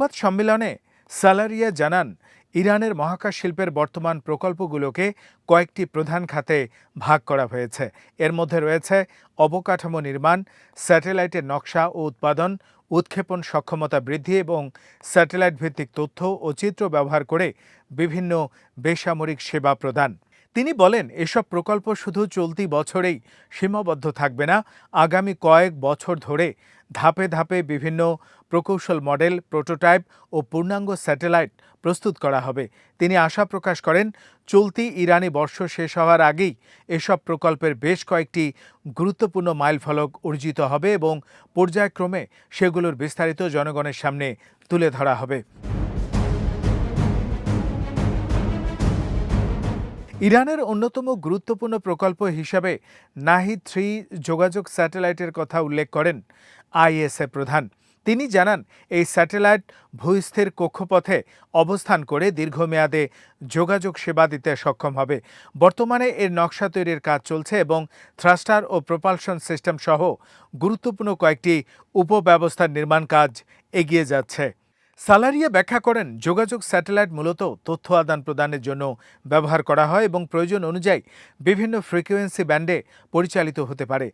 সংবাদ সম্মেলনে সালারিয়া জানান, ইরানের মহাকাশ শিল্পের বর্তমান প্রকল্পগুলোকে কয়েকটি প্রধান খাতে ভাগ করা হয়েছে। এর মধ্যে রয়েছে অবকাঠামো নির্মাণ, স্যাটেলাইটের নকশা ও উৎপাদন, উৎক্ষেপণ সক্ষমতা বৃদ্ধি এবং স্যাটেলাইট ভিত্তিক তথ্য ও চিত্র ব্যবহার করে বিভিন্ন বেসামরিক সেবা প্রদান। তিনি বলেন, এসব প্রকল্প শুধু চলতি বছরেই সীমাবদ্ধ থাকবে না, আগামী কয়েক বছর ধরে ধাপে ধাপে বিভিন্ন প্রকৌশল মডেল, প্রোটোটাইপ ও পূর্ণাঙ্গ স্যাটেলাইট প্রস্তুত করা হবে। তিনি আশা প্রকাশ করেন, চলতি ইরানি বর্ষ শেষ হওয়ার আগেই এসব প্রকল্পের বেশ কয়েকটি গুরুত্বপূর্ণ মাইলফলক অর্জিত হবে এবং পর্যায়ক্রমে সেগুলোর বিস্তারিত জনগণের সামনে তুলে ধরা হবে। ইরানের অন্যতম গুরুত্বপূর্ণ প্রকল্প হিসাবে নাহিদ-3 যোগাযোগ স্যাটেলাইটের কথা উল্লেখ করেন আইএসএ প্রধান। তিনি জানান, এই স্যাটেলাইট ভূস্থির কক্ষপথে অবস্থান করে দীর্ঘমেয়াদে যোগাযোগ সেবা দিতে সক্ষম হবে। বর্তমানে এর নকশা তৈরির কাজ চলছে এবং থ্রাস্টার ও প্রপালশন সিস্টেম সহ গুরুত্বপূর্ণ কয়েকটি উপব্যবস্থার নির্মাণ কাজ এগিয়ে যাচ্ছে। সালারিয়া ব্যাখ্যা করেন, যোগাযোগ স্যাটেলাইট মূলত তথ্য আদান প্রদানের জন্য ব্যবহার করা হয় এবং প্রয়োজন অনুযায়ী বিভিন্ন ফ্রিকোয়েন্সি ব্যান্ডে পরিচালিত হতে পারে।